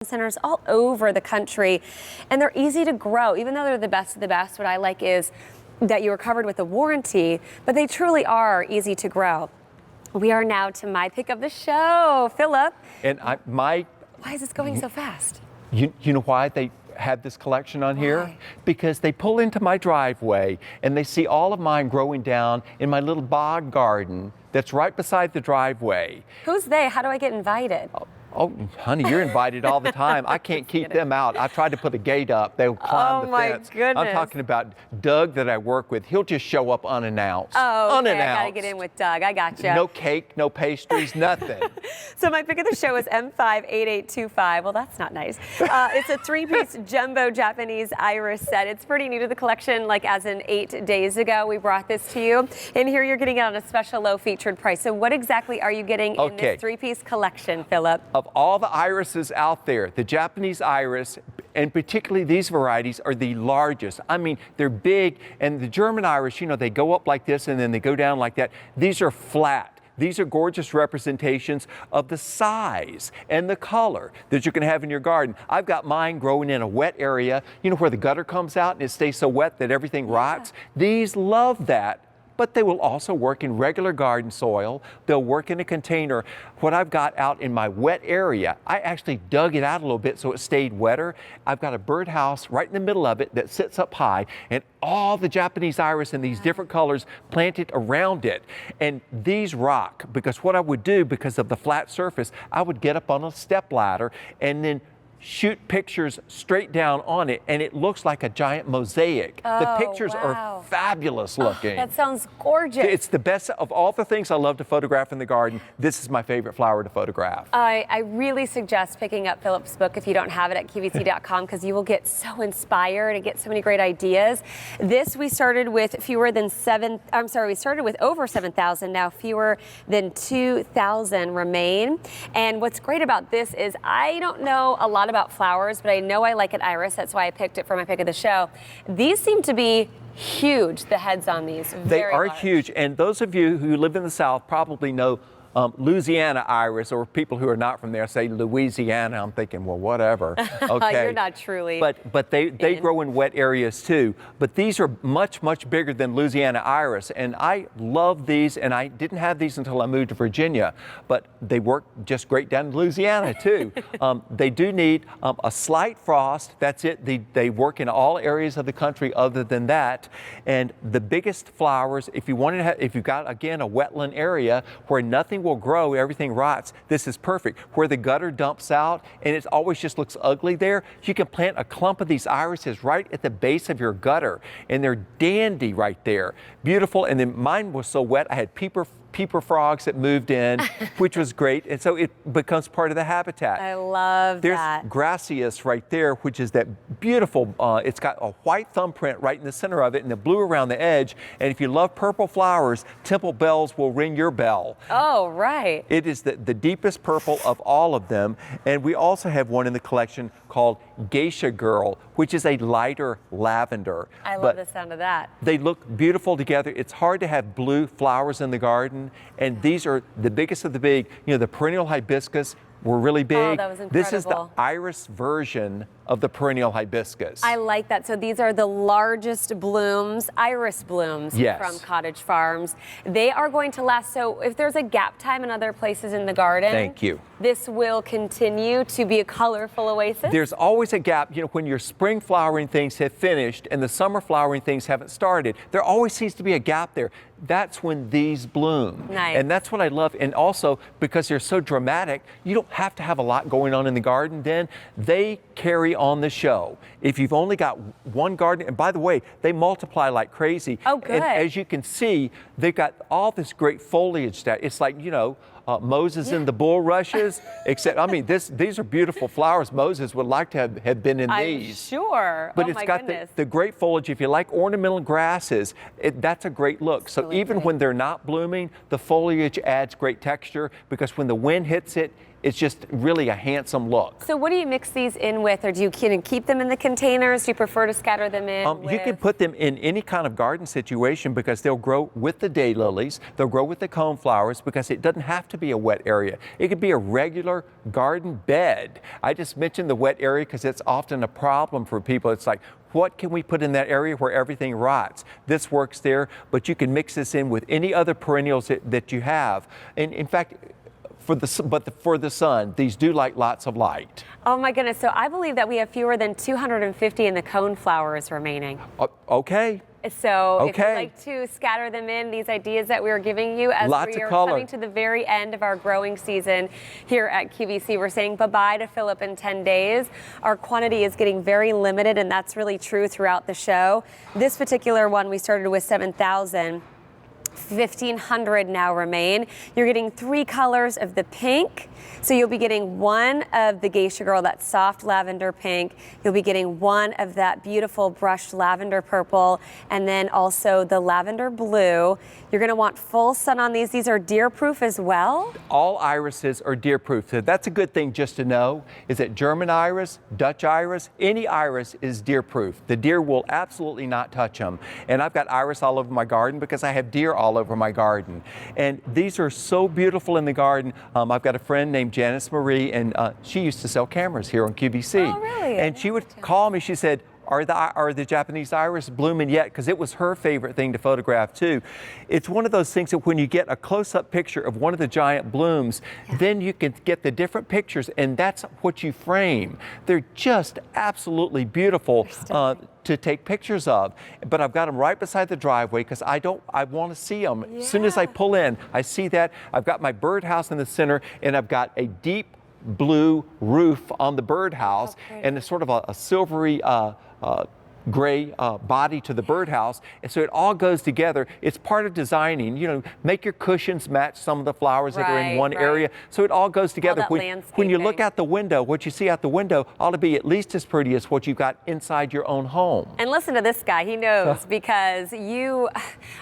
centers all over the country, and they're easy to grow. Even though they're the best of the best, what I like is that you are covered with a warranty, but they truly are easy to grow. We are now to my pick of the show, Philip. And why is this going so fast? You know why they had this collection on here? Because they pull into my driveway and they see all of mine growing down in my little bog garden that's right beside the driveway. Who's they? How do I get invited? Oh, honey, you're invited all the time. I can't keep them out. I tried to put a gate up. They'll climb the fence. Oh, my goodness. I'm talking about Doug that I work with. He'll just show up unannounced. Oh, okay. Unannounced. I gotta get in with Doug. I gotcha. No cake, no pastries, nothing. So my pick of the show is M58825. Well, that's not nice. It's a three-piece jumbo Japanese iris set. It's pretty new to the collection, like as in 8 days ago. We brought this to you. And here you're getting it on a special low featured price. So what exactly are you getting in this three-piece collection, Philip? Of all the irises out there, the Japanese iris, and particularly these varieties, are the largest. I mean, they're big, and the German iris, you know, they go up like this and then they go down like that. These are flat. These are gorgeous representations of the size and the color that you can have in your garden. I've got mine growing in a wet area, you know, where the gutter comes out and it stays so wet that everything rots. These love that. But they will also work in regular garden soil. They'll work in a container. What I've got out in my wet area, I actually dug it out a little bit so it stayed wetter. I've got a birdhouse right in the middle of it that sits up high, and all the Japanese iris in these different colors planted around it. And these rock, because what I would do, because of the flat surface, I would get up on a step ladder and then shoot pictures straight down on it, and it looks like a giant mosaic. The pictures are fabulous looking. That sounds gorgeous. It's the best of all the things I love to photograph in the garden. This is my favorite flower to photograph. I really suggest picking up Philip's book if you don't have it at QVC.com, because you will get so inspired and get so many great ideas. This we started with we started with over 7,000, now fewer than 2,000 remain. And what's great about this is I don't know a lot about flowers, but I know I like an iris. That's why I picked it for my pick of the show. These seem to be huge, the heads on these. They are large. huge, and those of you who live in the South probably know Louisiana iris, or people who are not from there say Louisiana. I'm thinking, well, whatever. Okay. You're not truly. But they grow in wet areas too. But these are much, much bigger than Louisiana iris. And I love these, and I didn't have these until I moved to Virginia. But they work just great down in Louisiana too. They do need a slight frost. That's it. They work in all areas of the country other than that. And the biggest flowers, if you wanted to have, if you've got, again, a wetland area where nothing will grow, everything rots, this is perfect. Where the gutter dumps out and it always just looks ugly there, you can plant a clump of these irises right at the base of your gutter, and they're dandy right there. Beautiful. And then mine was so wet, I had peeper frogs that moved in, which was great. And so it becomes part of the habitat. I love that. There's Gracias right there, which is that beautiful, it's got a white thumbprint right in the center of it and the blue around the edge. And if you love purple flowers, Temple Bells will ring your bell. Oh, right. It is the deepest purple of all of them. And we also have one in the collection called Geisha Girl, which is a lighter lavender. I love the sound of that. They look beautiful together. It's hard to have blue flowers in the garden, and these are the biggest of the big. You know, the perennial hibiscus were really big. Oh, that was incredible. This is the iris version of the perennial hibiscus. I like that. So these are the largest blooms, iris blooms from Cottage Farms. They are going to last. So if there's a gap time in other places in the garden, thank you, this will continue to be a colorful oasis. There's always a gap, you know, when your spring flowering things have finished and the summer flowering things haven't started. There always seems to be a gap there. That's when these bloom. Nice. And that's what I love. And also, because they're so dramatic, you don't have to have a lot going on in the garden then. They carry on the show. If you've only got one garden, and by the way, they multiply like crazy. Oh, good. And as you can see, they've got all this great foliage that it's like, you know, Moses in the bulrushes, except, I mean, these are beautiful flowers. Moses would like to have been in these. Sure. But it's got the great foliage. If you like ornamental grasses, that's a great look. So even when they're not blooming, the foliage adds great texture, because when the wind hits it, it's just really a handsome look. So what do you mix these in with, or do you keep them in the containers? Do you prefer to scatter them in You can put them in any kind of garden situation because they'll grow with the daylilies, they'll grow with the coneflowers because it doesn't have to be a wet area. It could be a regular garden bed. I just mentioned the wet area because it's often a problem for people. It's like, what can we put in that area where everything rots? This works there, but you can mix this in with any other perennials that you have. And in fact, for the sun, these do like lots of light. Oh my goodness, so I believe that we have fewer than 250 in the cone flowers remaining. Okay. So if you'd like to scatter them in, these ideas that we are giving you as we are coming to the very end of our growing season here at QVC, we're saying bye-bye to Philip in 10 days. Our quantity is getting very limited, and that's really true throughout the show. This particular one, we started with 7,000. 1,500 now remain. You're getting 3 colors of the pink. So you'll be getting one of the Geisha Girl, that soft lavender pink. You'll be getting one of that beautiful brushed lavender purple, and then also the lavender blue. You're going to want full sun on these. These are deer proof as well. All irises are deer proof. So that's a good thing just to know, is that German iris, Dutch iris, any iris is deer proof. The deer will absolutely not touch them. And I've got iris all over my garden because I have deer all over my garden. And these are so beautiful in the garden. I've got a friend named Janice Marie, and she used to sell cameras here on QVC. Oh, really? And she would call me. She said, are the Japanese iris blooming yet? Because it was her favorite thing to photograph too. It's one of those things that when you get a close-up picture of one of the giant blooms, then you can get the different pictures, and that's what you frame. They're just absolutely beautiful to take pictures of. But I've got them right beside the driveway because I want to see them. As soon as I pull in, I see that. I've got my birdhouse in the center, and I've got a deep blue roof on the birdhouse, and it's sort of a silvery gray body to the birdhouse, and so it all goes together. It's part of designing. You know, make your cushions match some of the flowers that are in one area, so it all goes together. When you look out the window, what you see out the window ought to be at least as pretty as what you've got inside your own home. And listen to this guy, he knows, because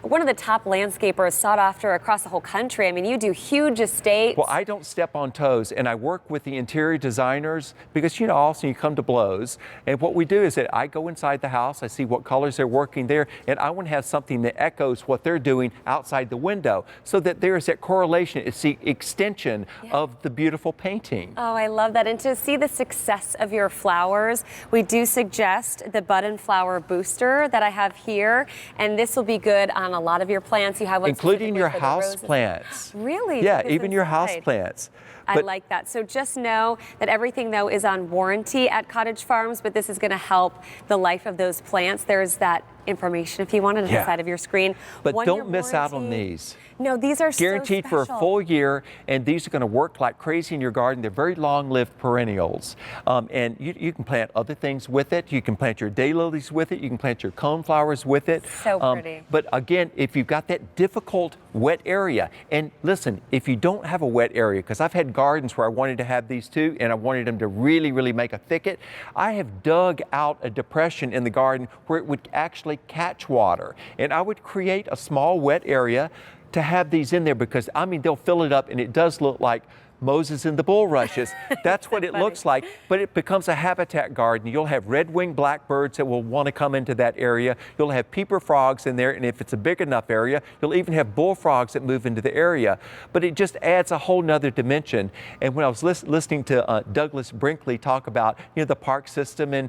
one of the top landscapers sought after across the whole country. I mean, you do huge estates. Well, I don't step on toes, and I work with the interior designers because, you know, also you come to blows, and what we do is that I go inside the house, I see what colors they're working there, and I want to have something that echoes what they're doing outside the window so that there's that correlation. It's the extension of the beautiful painting. Oh, I love that. And to see the success of your flowers, we do suggest the button flower booster that I have here, and this will be good on a lot of your plants. You have one including your house plants. Really? Yeah, even your house plants. I like that. So just know that everything, though, is on warranty at Cottage Farms, but this is going to help the life of those plants. There's that information if you want it on the side of your screen. But don't miss out on these. No, these are guaranteed so for a full year, and these are going to work like crazy in your garden. They're very long-lived perennials, and you can plant other things with it. You can plant your daylilies with it. You can plant your coneflowers with it. So pretty. But again, if you've got that difficult wet area, and listen, if you don't have a wet area, because I've had gardens where I wanted to have these too, and I wanted them to really, really make a thicket, I have dug out a depression in the garden where it would actually catch water, and I would create a small wet area to have these in there because, I mean, they'll fill it up, and it does look like Moses and the bulrushes. That's what it looks like, but it becomes a habitat garden. You'll have red-winged blackbirds that will want to come into that area. You'll have peeper frogs in there, and if it's a big enough area, you'll even have bullfrogs that move into the area. But it just adds a whole nother dimension. And when I was listening to Douglas Brinkley talk about, you know, the park system and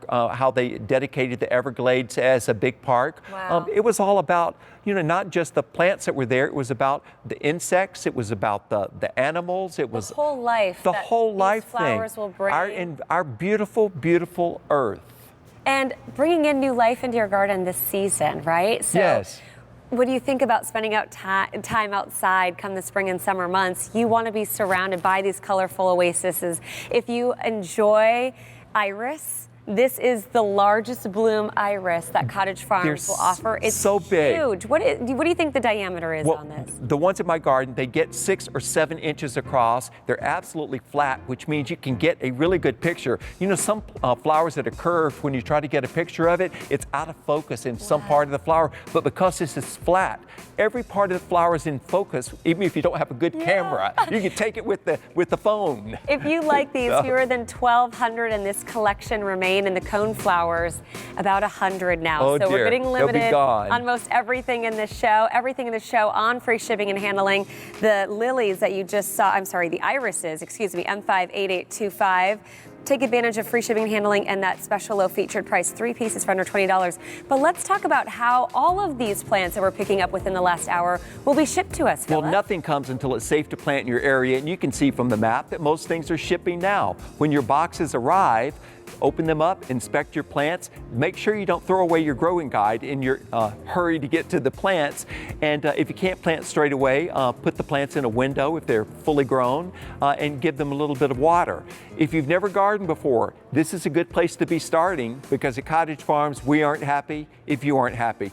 how they dedicated the Everglades as a big park, it was all about, you know, not just the plants that were there. It was about the insects. It was about the animals. It was the whole life. The whole life flowers thing. Will bring Our beautiful, beautiful earth. And bringing in new life into your garden this season, right? So yes. What do you think about spending out time outside come the spring and summer months? You want to be surrounded by these colorful oases. If you enjoy iris, This is the largest bloom iris that Cottage Farms will offer. It's so big. Huge. What do you think the diameter is Well, on this? the ones in my garden, they get 6 or 7 inches across. They're absolutely flat, which means you can get a really good picture. You know, some flowers that are curved, when you try to get a picture of it, it's out of focus in some part of the flower. But because this is flat, every part of the flower is in focus. Even if you don't have a good camera, you can take it with the phone. If you like these, fewer than 1,200 in this collection remain, and the cone flowers about 100 now. Oh, so dear. we're getting They'll be limited gone. on most everything in this show. Everything in the show on free shipping and handling. The lilies that you just saw, I'm sorry, the irises, excuse me, M58825. Take advantage of free shipping and handling and that special low featured price, 3 pieces for under $20. But let's talk about how all of these plants that we're picking up within the last hour will be shipped to us, Philip. Well, nothing comes until it's safe to plant in your area, and you can see from the map that most things are shipping now. When your boxes arrive, open them up, inspect your plants, make sure you don't throw away your growing guide in your hurry to get to the plants. And if you can't plant straight away, put the plants in a window if they're fully grown and give them a little bit of water. If you've never gardened before, this is a good place to be starting, because at Cottage Farms, we aren't happy if you aren't happy.